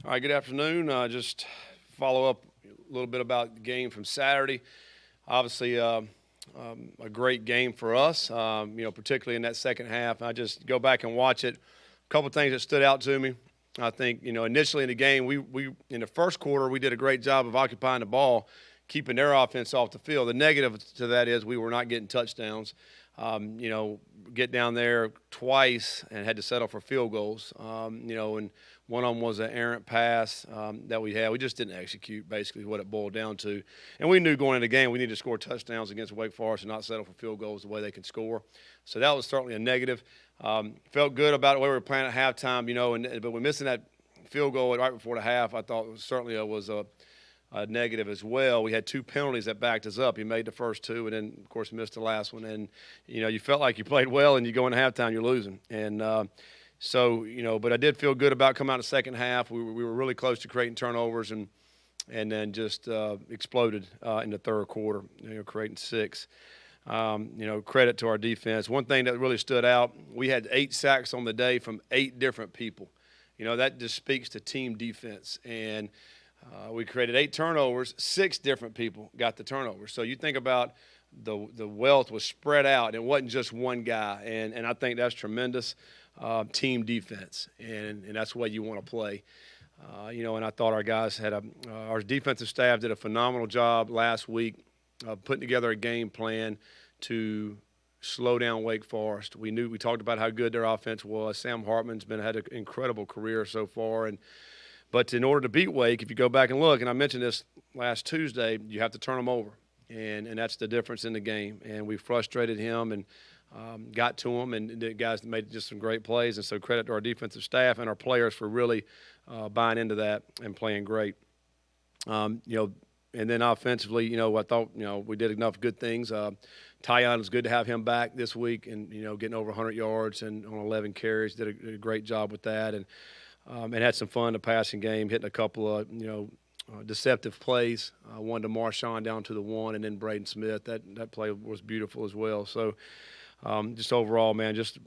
All right, good afternoon. Just follow up a little bit about the game from Saturday. Obviously, a great game for us, particularly in that second half. I just go back and watch it. A couple of things that stood out to me. I think, initially in the game, we in the first quarter, we did a great job of occupying the ball, keeping their offense off the field. The negative to that is we were not getting touchdowns. Get down there twice and had to settle for field goals. And one of them was an errant pass that we had. We just didn't execute, basically, what it boiled down to. And we knew going into the game we needed to score touchdowns against Wake Forest and not settle for field goals the way they can score. So that was certainly a negative. Felt good about the way we were playing at halftime, but we're missing that field goal right before the half. I thought certainly was a negative as well. We had two penalties that backed us up. You made the first two, and then of course missed the last one. And you felt like you played well, and you go into halftime, you're losing. And but I did feel good about coming out in the second half. We were really close to creating turnovers, and then just exploded in the third quarter, creating six. Credit to our defense. One thing that really stood out, we had 8 sacks on the day from 8 different people. That just speaks to team defense. And we created 8 turnovers. 6 different people got the turnovers. So you think about the wealth was spread out. It wasn't just one guy. And I think that's tremendous team defense. And that's the way you want to play. And I thought our guys our defensive staff did a phenomenal job last week putting together a game plan to slow down Wake Forest. We talked about how good their offense was. Sam Hartman's had an incredible career so far, but in order to beat Wake, if you go back and look, and I mentioned this last Tuesday, you have to turn them over, and that's the difference in the game. And we frustrated him and got to him, and the guys made just some great plays. And so credit to our defensive staff and our players for really buying into that and playing great. And then offensively, I thought, we did enough good things. Tyon, was good to have him back this week and, getting over 100 yards and on 11 carries. Did a great job with that. And had some fun in the passing game, hitting a couple of, deceptive plays. One to Marshawn down to the 1, and then Braden Smith. That play was beautiful as well. So just overall, man, just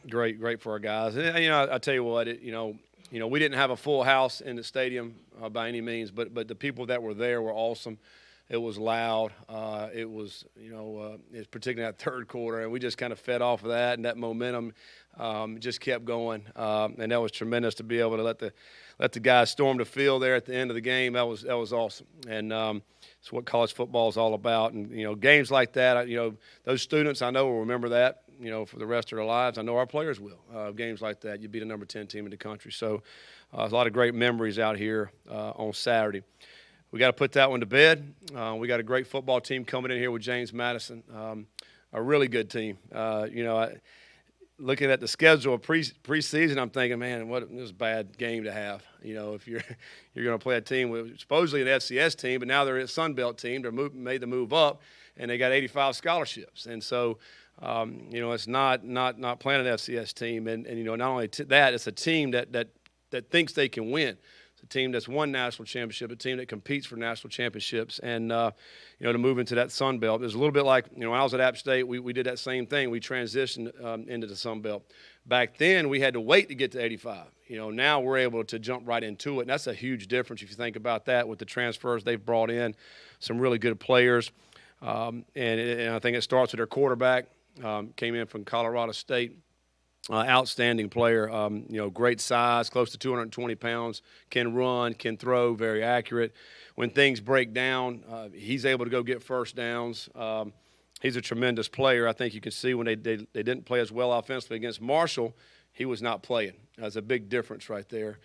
great for our guys. And, I tell you what, we didn't have a full house in the stadium by any means, but the people that were there were awesome. It was loud. It was, it's particularly that third quarter, and we just kind of fed off of that, and that momentum just kept going. And that was tremendous to be able to let the guys storm the field there at the end of the game. That was awesome, and it's what college football is all about. And games like that, those students I know will remember that. For the rest of their lives. I know our players will. Games like that, you beat a number 10 team in the country. So there's a lot of great memories out here on Saturday. We got to put that one to bed. We got a great football team coming in here with James Madison, a really good team. Looking at the schedule of preseason, I'm thinking, man, this is a bad game to have. If you're going to play a team with supposedly an FCS team, but now they're a Sun Belt team. They're made the move up, and they got 85 scholarships, and so. It's not playing an FCS team, and not only that, it's a team that thinks they can win. It's a team that's won national championship, a team that competes for national championships, and to move into that Sun Belt is a little bit like when I was at App State, we did that same thing. We transitioned into the Sun Belt. Back then, we had to wait to get to 85. Now we're able to jump right into it, and that's a huge difference if you think about that with the transfers they've brought in, some really good players, and I think it starts with their quarterback. Came in from Colorado State, outstanding player. Great size, close to 220 pounds, can run, can throw, very accurate. When things break down, he's able to go get first downs. He's a tremendous player. I think you can see when they didn't play as well offensively against Marshall, he was not playing. That's a big difference right there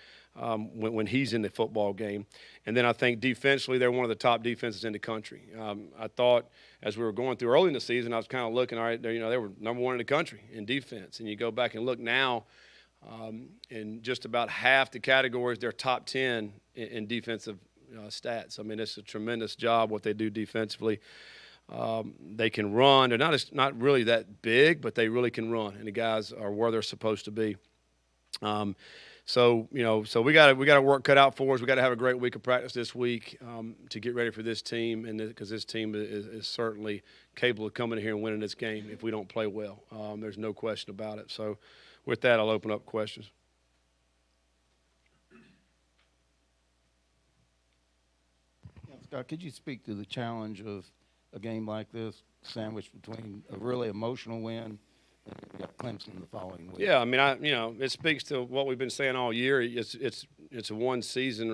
when he's in the football game. And then I think defensively, they're one of the top defenses in the country. I thought as we were going through early in the season, I was kind of looking, all right, they were number 1 in the country in defense. And you go back and look now, in just about half the categories, they're top 10 in defensive stats. I mean, it's a tremendous job what they do defensively. They can run. They're not really that big, but they really can run, and the guys are where they're supposed to be. So we got work cut out for us. We got to have a great week of practice this week to get ready for this team, and because this team is certainly capable of coming here and winning this game if we don't play well. There's no question about it. So, with that, I'll open up questions. Scott, could you speak to the challenge of a game like this, sandwiched between a really emotional win and you got Clemson the following week? Yeah, I mean, it speaks to what we've been saying all year. It's a one season,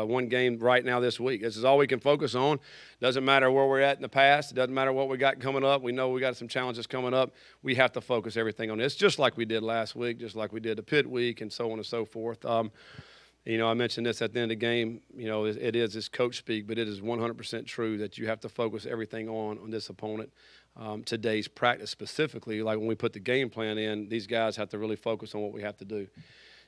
one game right now this week. This is all we can focus on. Doesn't matter where we're at in the past. It doesn't matter what we got coming up. We know we got some challenges coming up. We have to focus everything on this, just like we did last week, just like we did the Pitt week, and so on and so forth. I mentioned this at the end of the game. It is this coach speak, but it is 100% true that you have to focus everything on this opponent. Today's practice specifically, like when we put the game plan in, these guys have to really focus on what we have to do.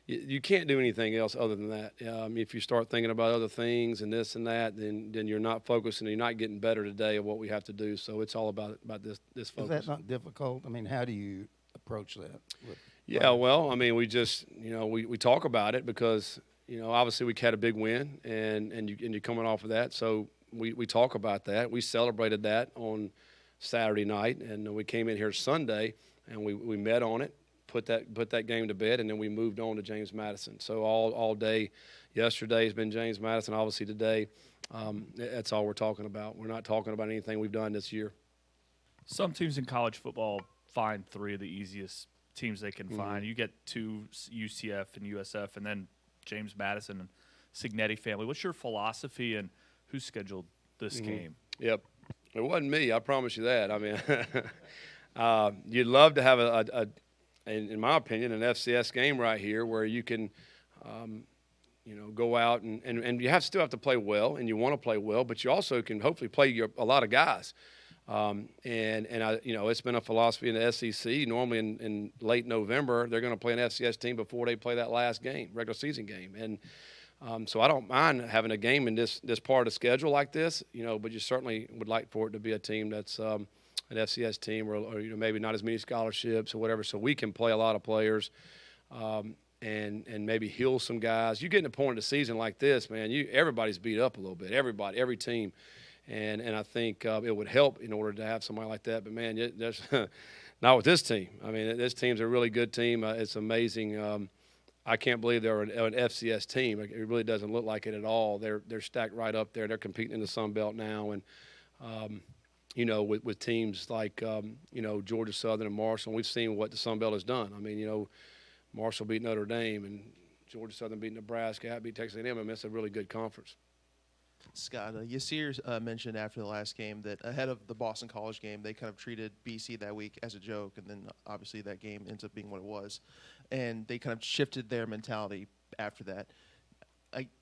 You can't do anything else other than that. If you start thinking about other things and this and that, then you're not focusing. You're not getting better today of what we have to do. So it's all about this focus. Is that not difficult? I mean, how do you approach that? Yeah, well, I mean, we just we talk about it because obviously we had a big win and you're coming off of that. So we talk about that. We celebrated that on Saturday night, and we came in here Sunday and we met on it. Put that game to bed, and then we moved on to James Madison. So all day yesterday has been James Madison. Obviously today, that's all we're talking about. We're not talking about anything we've done this year. Some teams in college football find three of the easiest teams they can find. You get two, UCF and USF, and then James Madison and Signetti family. What's your philosophy, and who scheduled this game? Yep. It wasn't me, I promise you that. I mean, you'd love to have in my opinion, an FCS game right here where you can, go out and you still have to play well, and you want to play well, but you also can hopefully play a lot of guys. It's been a philosophy in the SEC. Normally in late November, they're going to play an FCS team before they play that last game, regular season game. And so I don't mind having a game in this part of the schedule like this, but you certainly would like for it to be a team that's an FCS team or maybe not as many scholarships or whatever, so we can play a lot of players and maybe heal some guys. You get to a point in the season like this, man, everybody's beat up a little bit, every team. And I think it would help in order to have somebody like that. But, man, there's not with this team. I mean, this team's a really good team. It's amazing. I can't believe they're an FCS team. It really doesn't look like it at all. They're stacked right up there. They're competing in the Sun Belt now. And, with teams like, Georgia Southern and Marshall, we've seen what the Sun Belt has done. I mean, Marshall beat Notre Dame and Georgia Southern beat Nebraska, beat Texas A&M. I mean, it's a really good conference. Scott, Yasir mentioned after the last game that ahead of the Boston College game, they kind of treated BC that week as a joke, and then obviously that game ends up being what it was. And they kind of shifted their mentality after that.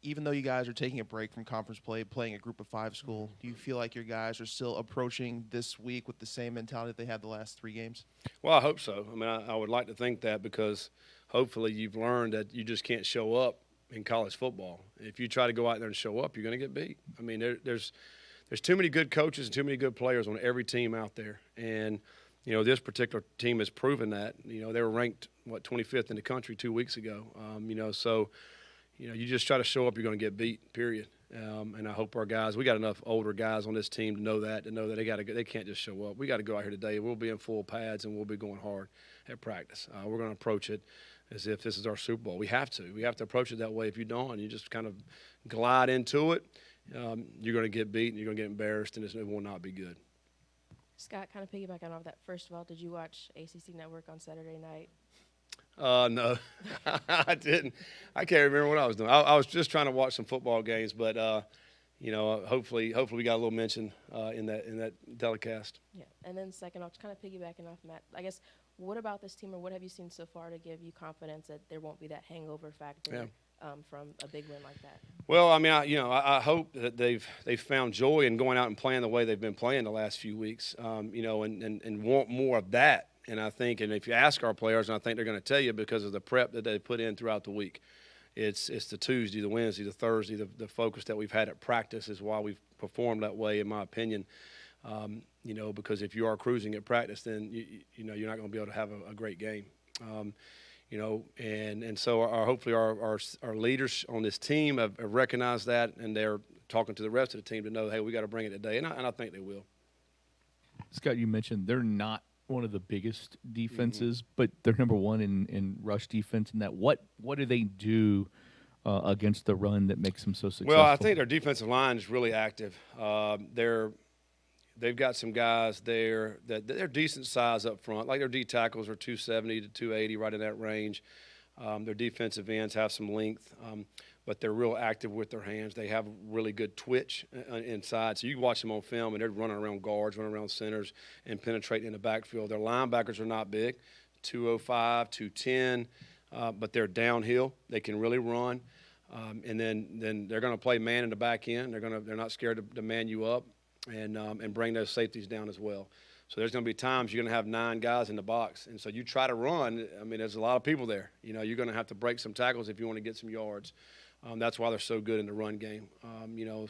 Even though you guys are taking a break from conference play, playing a group of five school, do you feel like your guys are still approaching this week with the same mentality that they had the last three games? Well, I hope so. I mean, I would like to think that because hopefully you've learned that you just can't show up in college football. If you try to go out there and show up, you're going to get beat. I mean, there's too many good coaches and too many good players on every team out there. And, this particular team has proven that. They were ranked, 25th in the country 2 weeks ago. So – you just try to show up, you're going to get beat, period. And I hope our guys, we got enough older guys on this team to know that they can't just show up. We got to go out here today. We'll be in full pads and we'll be going hard at practice. We're going to approach it as if this is our Super Bowl. We have to. We have to approach it that way. If you don't, you just kind of glide into it, you're going to get beat and you're going to get embarrassed, and it will not be good. Scott, kind of piggybacking off that, first of all, did you watch ACC Network on Saturday night? No, I didn't. I can't remember what I was doing. I was just trying to watch some football games, but hopefully we got a little mention in that telecast. Yeah, and then second, I'll kind of piggybacking off Matt. I guess what about this team, or what have you seen so far to give you confidence that there won't be that hangover factor from a big win like that? Well, I mean, I hope that they've found joy in going out and playing the way they've been playing the last few weeks, and want more of that. And I think, and if you ask our players, and I think they're going to tell you because of the prep that they put in throughout the week, it's the Tuesday, the Wednesday, the Thursday, the focus that we've had at practice is why we've performed that way, in my opinion. Because if you are cruising at practice, then you're not going to be able to have a great game. And so hopefully our leaders on this team have recognized that, and they're talking to the rest of the team to know, hey, we got to bring it today, and I think they will. Scott, you mentioned they're not one of the biggest defenses, but they're number one in rush defense. And that what do they do against the run that makes them so successful? Well, I think their defensive line is really active. They've got some guys there that they're decent size up front. Like their D tackles are 270 to 280, right in that range. Their defensive ends have some length, but they're real active with their hands. They have really good twitch inside. So you can watch them on film, and they're running around guards, running around centers, and penetrating in the backfield. Their linebackers are not big, 205, 210, but they're downhill. They can really run. And then they're going to play man in the back end. They're not scared to man you up and bring those safeties down as well. So there's going to be times you're going to have 9 guys in the box, and so you try to run. I mean, there's a lot of people there. You know, you're going to have to break some tackles if you want to get some yards. That's why they're so good in the run game.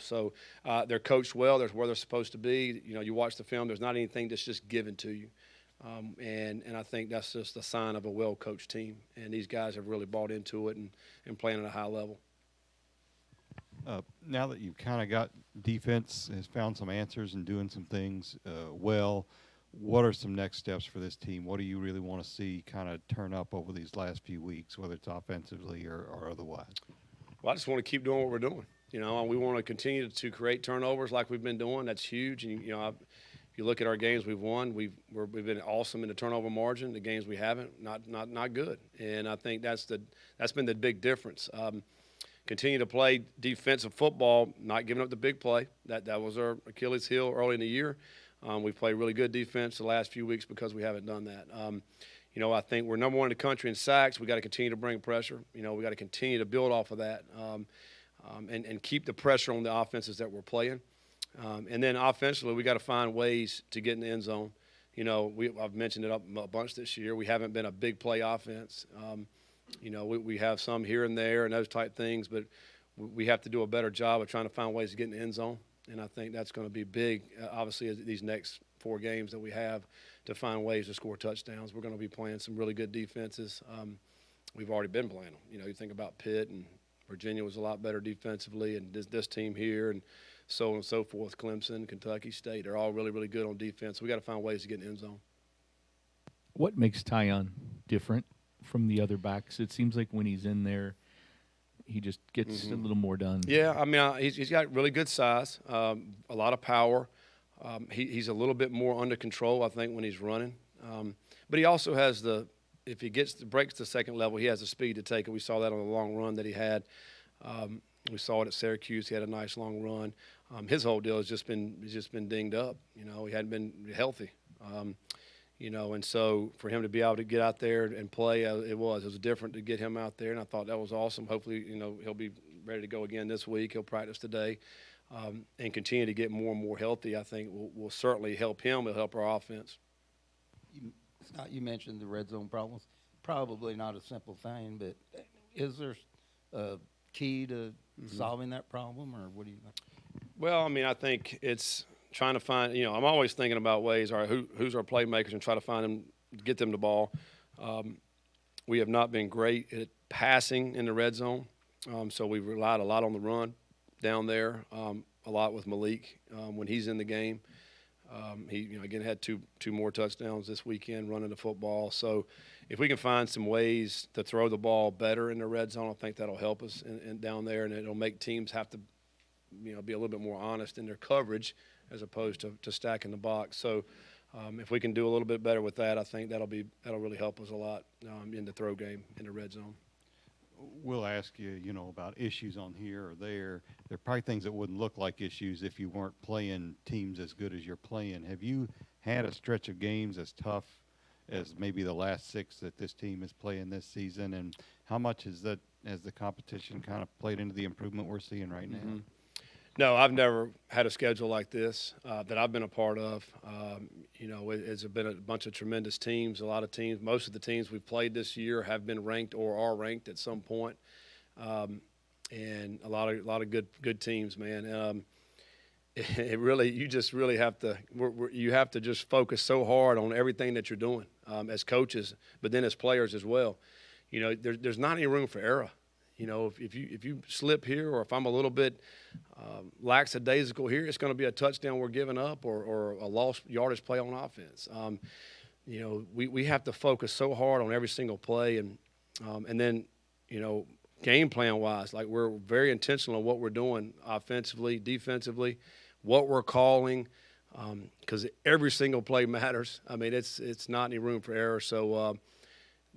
So they're coached well. There's where they're supposed to be. You know, you watch the film. There's not anything that's just given to you. And I think that's just a sign of a well-coached team. And these guys have really bought into it and playing at a high level. Now that you've kind of got defense has found some answers and doing some things well, what are some next steps for this team? What do you really want to see kind of turn up over these last few weeks, whether it's offensively or otherwise? Well, I just want to keep doing what we're doing. You know, we want to continue to create turnovers like we've been doing. That's huge. And, if you look at our games we've won, we've been awesome in the turnover margin. The games we haven't, not good. And I think that's been the big difference. Continue to play defensive football, not giving up the big play. That was our Achilles heel early in the year. We've played really good defense the last few weeks because we haven't done that. I think we're number 1 in the country in sacks. We got to continue to bring pressure. We got to continue to build off of that and keep the pressure on the offenses that we're playing. And then offensively, we got to find ways to get in the end zone. I've mentioned it a bunch this year. We haven't been a big play offense. We have some here and there and those type things, but we have to do a better job of trying to find ways to get in the end zone. And I think that's going to be big, obviously, as these next 4 games that we have to find ways to score touchdowns. We're going to be playing some really good defenses. We've already been playing them. You think about Pitt, and Virginia was a lot better defensively, and this team here, and so on and so forth, Clemson, Kentucky State. They're all really, really good on defense. We got to find ways to get in the end zone. What makes Tyon different from the other backs? It seems like when he's in there, he just gets a little more done. Yeah, I mean, he's got really good size, a lot of power. He's a little bit more under control, I think, when he's running. But he also has if he breaks the second level, he has the speed to take it. We saw that on the long run that he had. We saw it at Syracuse. He had a nice long run. His whole deal has just been dinged up. He hadn't been healthy. And so for him to be able to get out there and play, it was different to get him out there, and I thought that was awesome. Hopefully, he'll be ready to go again this week. He'll practice today and continue to get more and more healthy. I think will certainly help him. It'll help our offense. Scott, you mentioned the red zone problems. Probably not a simple thing, but is there a key to solving that problem, or what do you think? Well, I mean, I think it's trying to find, I'm always thinking about ways, all right, who's our playmakers, and try to find them, get them the ball. We have not been great at passing in the red zone, so we've relied a lot on the run down there, a lot with Malik when he's in the game. He, again, had two more touchdowns this weekend running the football. So if we can find some ways to throw the ball better in the red zone, I think that'll help us down there, and it'll make teams have to, be a little bit more honest in their coverage as opposed to stacking the box. So if we can do a little bit better with that, I think that'll really help us a lot in the throw game in the red zone. We'll ask you, about issues on here or there. There are probably things that wouldn't look like issues if you weren't playing teams as good as you're playing. Have you had a stretch of games as tough as maybe the last 6 that this team is playing this season? And how much has the competition kind of played into the improvement we're seeing right now? No, I've never had a schedule like this that I've been a part of. It's been a bunch of tremendous teams, a lot of teams. Most of the teams we've played this year have been ranked or are ranked at some point, and a lot of good teams, man. You just really have to you have to just focus so hard on everything that you're doing as coaches, but then as players as well. There's not any room for error. If you slip here, or if I'm a little bit lackadaisical here, it's going to be a touchdown we're giving up or a lost yardage play on offense. We have to focus so hard on every single play, and then game plan wise. Like, we're very intentional on what we're doing offensively, defensively, what we're calling, because every single play matters. I mean, it's not any room for error. So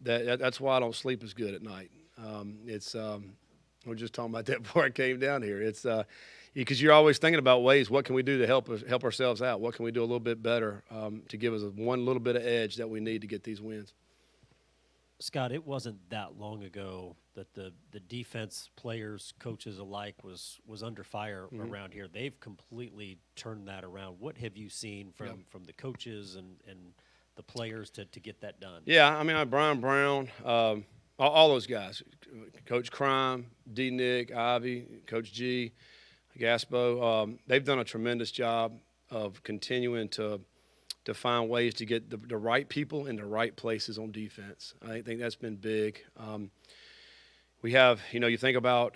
that's why I don't sleep as good at night. We were just talking about that before I came down here. It's because you're always thinking about ways, what can we do to help ourselves out? What can we do a little bit better to give us one little bit of edge that we need to get these wins? Scott, it wasn't that long ago that the defense players, coaches alike was under fire around here. They've completely turned that around. What have you seen from the coaches and the players to get that done? Yeah, I mean, Brian Brown, all those guys, Coach Crime, D. Nick, Ivy, Coach G, Gaspo, they've done a tremendous job of continuing to find ways to get the right people in the right places on defense. I think that's been big. We have, you think about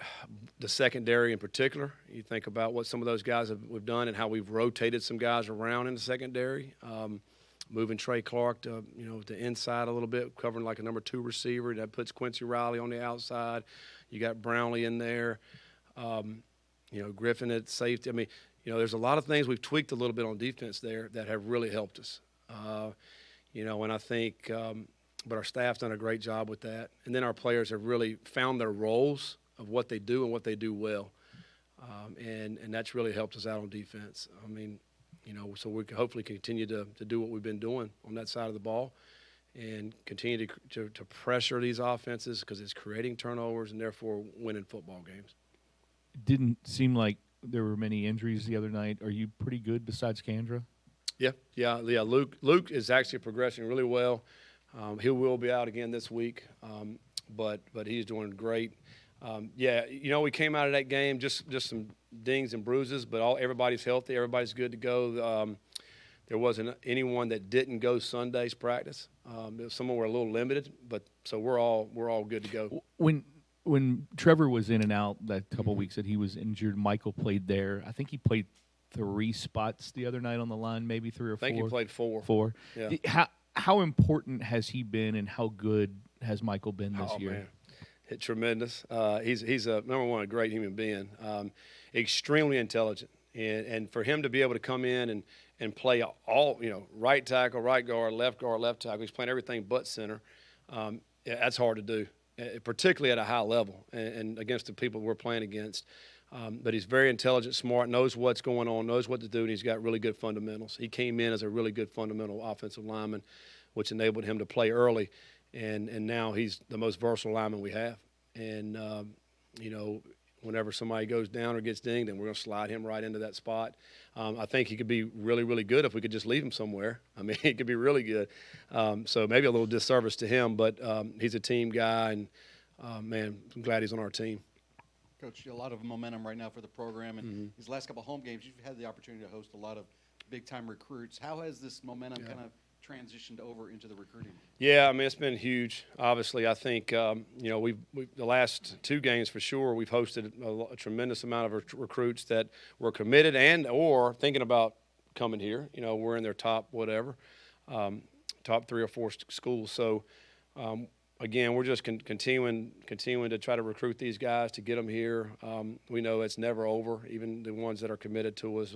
the secondary in particular. You think about what some of those guys we've done and how we've rotated some guys around in the secondary, moving Trey Clark to, the inside a little bit, covering like a number 2 receiver. That puts Quincy Riley on the outside. You got Brownlee in there. Griffin at safety. I mean, there's a lot of things we've tweaked a little bit on defense there that have really helped us. And I think, but our staff's done a great job with that. And then our players have really found their roles of what they do and what they do well. And that's really helped us out on defense. I mean, so we can hopefully continue to do what we've been doing on that side of the ball and continue to pressure these offenses because it's creating turnovers and therefore winning football games. Didn't seem like there were many injuries the other night. Are you pretty good besides Kandra? Yeah. Luke is actually progressing really well. He will be out again this week, but he's doing great. We came out of that game just some dings and bruises, but everybody's healthy. Everybody's good to go. There wasn't anyone that didn't go Sunday's practice. Some were a little limited, but so we're all good to go. When Trevor was in and out that couple weeks that he was injured, Michael played there. I think he played 3 spots the other night on the line, maybe 3 or 4. I think he played 4. 4. Yeah. How important has he been, and how good has Michael been this year? Man. Tremendous. He's number one, a great human being. Extremely intelligent, and for him to be able to come in and play all, right tackle, right guard, left tackle. He's playing everything but center. That's hard to do, particularly at a high level and against the people we're playing against. But he's very intelligent, smart, knows what's going on, knows what to do, and he's got really good fundamentals. He came in as a really good fundamental offensive lineman, which enabled him to play early, and now he's the most versatile lineman we have. And, whenever somebody goes down or gets dinged, then we're going to slide him right into that spot. I think he could be really, really good if we could just leave him somewhere. I mean, he could be really good. So maybe a little disservice to him, but he's a team guy, and, man, I'm glad he's on our team. Coach, a lot of momentum right now for the program, and these last couple of home games, you've had the opportunity to host a lot of big-time recruits. How has this momentum kind of transitioned over into the recruiting? Yeah, I mean, it's been huge. Obviously, I think we've the last 2 games for sure, we've hosted a tremendous amount of recruits that were committed and or thinking about coming here. We're in their top top 3 or 4 schools. So. Again, we're just continuing to try to recruit these guys to get them here. We know it's never over, even the ones that are committed to us.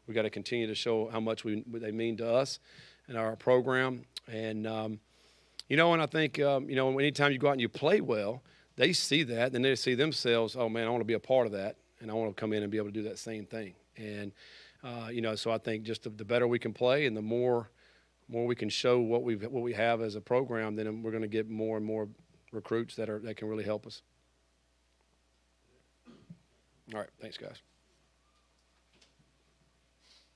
We got to continue to show how much they mean to us and our program. And, and I think, anytime you go out and you play well, they see that, and they see themselves, oh, man, I want to be a part of that, and I want to come in and be able to do that same thing. And, so I think just the better we can play and the more we can show what we have as a program, then we're going to get more and more recruits that can really help us. All right, thanks, guys.